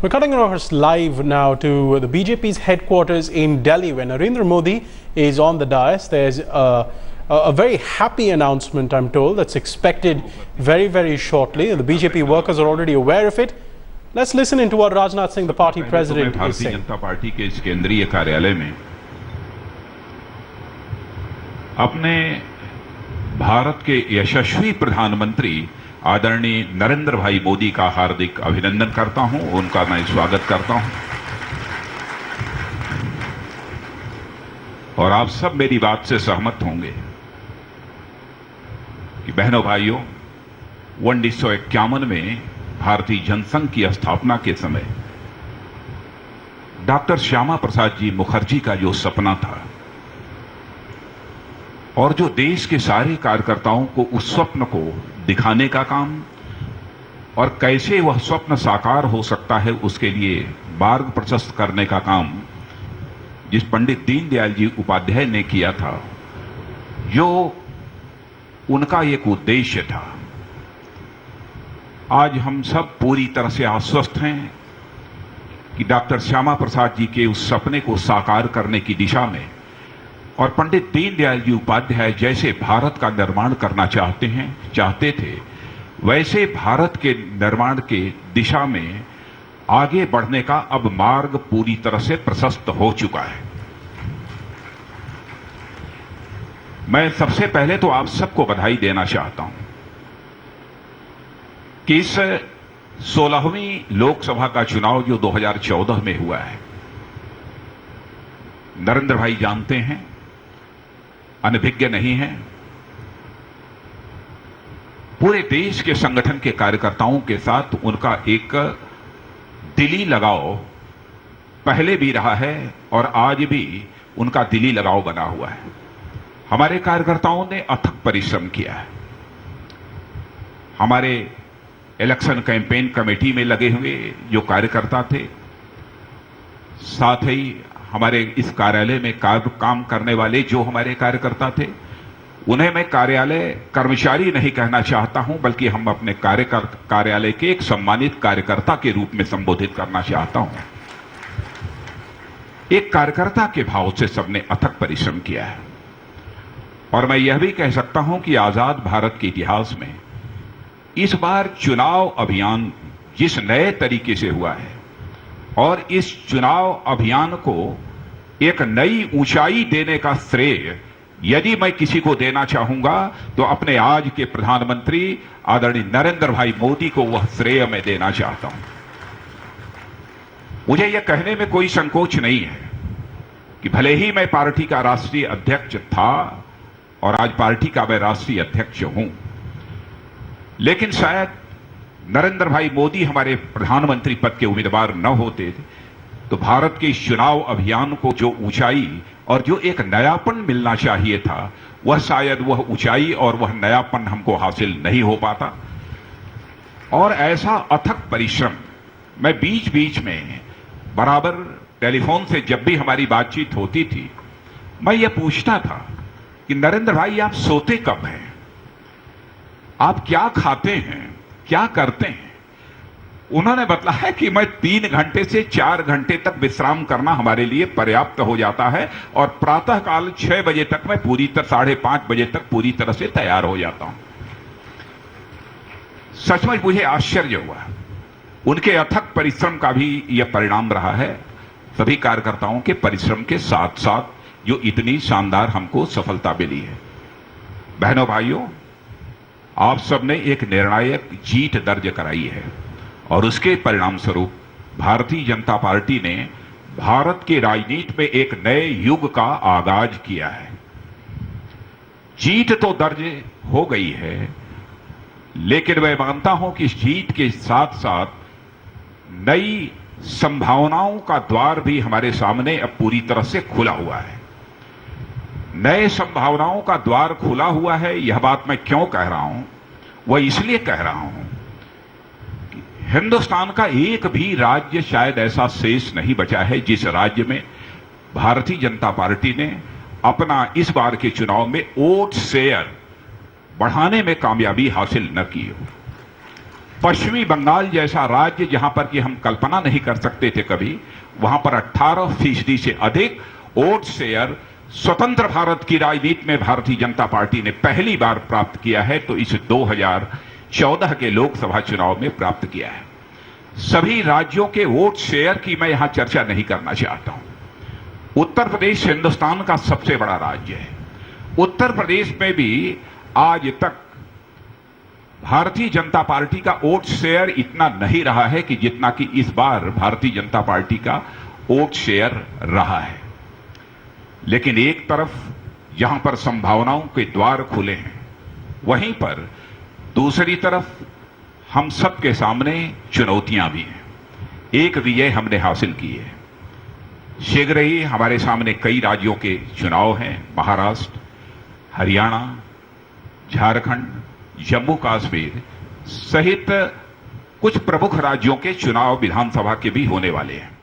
We're cutting across live now to the BJP's headquarters in Delhi, where Narendra Modi is on the dais. There's a very happy announcement, I'm told, that's expected very, very shortly. The BJP workers are already aware of it. Let's listen into what Rajnath Singh, the party president, is saying. Bharatiya Janata party के इस केंद्रीय कार्यालय में अपने भारत के यशस्वी प्रधानमंत्री आदरणीय नरेंद्र भाई मोदी का हार्दिक अभिनंदन करता हूं, उनका मैं स्वागत करता हूं। और आप सब मेरी बात से सहमत होंगे कि बहनों भाइयों, 1951 में भारतीय जनसंघ की स्थापना के समय डॉक्टर श्यामा प्रसाद जी मुखर्जी का जो सपना था और जो देश के सारे कार्यकर्ताओं को उस स्वप्न को दिखाने का काम और कैसे वह स्वप्न साकार हो सकता है उसके लिए मार्ग प्रशस्त करने का काम जिस पंडित दीनदयाल जी उपाध्याय ने किया था, जो उनका एक उद्देश्य था। आज हम सब पूरी तरह से आश्वस्त हैं कि डॉक्टर श्यामा प्रसाद जी के उस सपने को साकार करने की दिशा में और पंडित दीनदयाल जी उपाध्याय जैसे भारत का निर्माण करना चाहते थे, वैसे भारत के निर्माण के दिशा में आगे बढ़ने का अब मार्ग पूरी तरह से प्रशस्त हो चुका है। मैं सबसे पहले तो आप सबको बधाई देना चाहता हूं कि इस 16वीं लोकसभा का चुनाव जो 2014 में हुआ है, नरेंद्र भाई जानते हैं, अनभिज्ञ नहीं है। पूरे देश के संगठन के कार्यकर्ताओं के साथ उनका एक दिली लगाव पहले भी रहा है और आज भी उनका दिली लगाव बना हुआ है। हमारे कार्यकर्ताओं ने अथक परिश्रम किया है। हमारे इलेक्शन कैंपेन कमेटी में लगे हुए जो कार्यकर्ता थे, साथ ही हमारे इस कार्यालय में काम करने वाले जो हमारे कार्यकर्ता थे, उन्हें मैं कार्यालय कर्मचारी नहीं कहना चाहता हूं, बल्कि हम अपने कार्यालय के एक सम्मानित कार्यकर्ता के रूप में संबोधित करना चाहता हूं। एक कार्यकर्ता के भाव से सबने अथक परिश्रम किया है और मैं यह भी कह सकता हूं कि आजाद भारत के इतिहास में इस बार चुनाव अभियान जिस नए तरीके से हुआ है और इस चुनाव अभियान को एक नई ऊंचाई देने का श्रेय यदि मैं किसी को देना चाहूंगा तो अपने आज के प्रधानमंत्री आदरणीय नरेंद्र भाई मोदी को वह श्रेय मैं देना चाहता हूं। मुझे यह कहने में कोई संकोच नहीं है कि भले ही मैं पार्टी का राष्ट्रीय अध्यक्ष था और आज पार्टी का मैं राष्ट्रीय अध्यक्ष हूं, लेकिन शायद नरेंद्र भाई मोदी हमारे प्रधानमंत्री पद के उम्मीदवार न होते तो भारत के इस चुनाव अभियान को जो ऊंचाई और जो एक नयापन मिलना चाहिए था, वह शायद वह ऊंचाई और वह नयापन हमको हासिल नहीं हो पाता। और ऐसा अथक परिश्रम मैं बीच बीच में बराबर टेलीफोन से जब भी हमारी बातचीत होती थी, मैं ये पूछता था कि नरेंद्र भाई आप सोते कब हैं, आप क्या खाते हैं, क्या करते हैं। उन्होंने बताया कि मैं 3 घंटे से 4 घंटे तक विश्राम करना हमारे लिए पर्याप्त हो जाता है और प्रातःकाल 6 बजे तक मैं पूरी तरह 5:30 बजे तक पूरी तरह से तैयार हो जाता हूं। सचमुच मुझे आश्चर्य हुआ। उनके अथक परिश्रम का भी यह परिणाम रहा है, सभी कार्यकर्ताओं के परिश्रम के साथ साथ जो इतनी शानदार हमको सफलता मिली है। बहनों भाइयों, आप सबने एक निर्णायक जीत दर्ज कराई है और उसके परिणाम स्वरूप भारतीय जनता पार्टी ने भारत की राजनीति में एक नए युग का आगाज किया है। जीत तो दर्ज हो गई है, लेकिन मैं मानता हूं कि इस जीत के साथ साथ नई संभावनाओं का द्वार भी हमारे सामने अब पूरी तरह से खुला हुआ है। नए संभावनाओं का द्वार खुला हुआ है। यह बात मैं क्यों कह रहा हूं, वह इसलिए कह रहा हूं कि हिंदुस्तान का एक भी राज्य शायद ऐसा शेष नहीं बचा है जिस राज्य में भारतीय जनता पार्टी ने अपना इस बार के चुनाव में वोट शेयर बढ़ाने में कामयाबी हासिल न की हो। पश्चिमी बंगाल जैसा राज्य जहां पर कि हम कल्पना नहीं कर सकते थे कभी, वहां पर 18% से अधिक वोट शेयर स्वतंत्र भारत की राजनीति में भारतीय जनता पार्टी ने पहली बार प्राप्त किया है, तो इस 2014 के लोकसभा चुनाव में प्राप्त किया है। सभी राज्यों के वोट शेयर की मैं यहां चर्चा नहीं करना चाहता हूं। उत्तर प्रदेश हिंदुस्तान का सबसे बड़ा राज्य है। उत्तर प्रदेश में भी आज तक भारतीय जनता पार्टी का वोट शेयर इतना नहीं रहा है कि जितना कि इस बार भारतीय जनता पार्टी का वोट शेयर रहा है। लेकिन एक तरफ जहां पर संभावनाओं के द्वार खुले हैं, वहीं पर दूसरी तरफ हम सबके सामने चुनौतियां भी हैं। एक विजय हमने हासिल की है। शीघ्र ही हमारे सामने कई राज्यों के चुनाव हैं। महाराष्ट्र, हरियाणा, झारखंड, जम्मू कश्मीर सहित कुछ प्रमुख राज्यों के चुनाव विधानसभा के भी होने वाले हैं।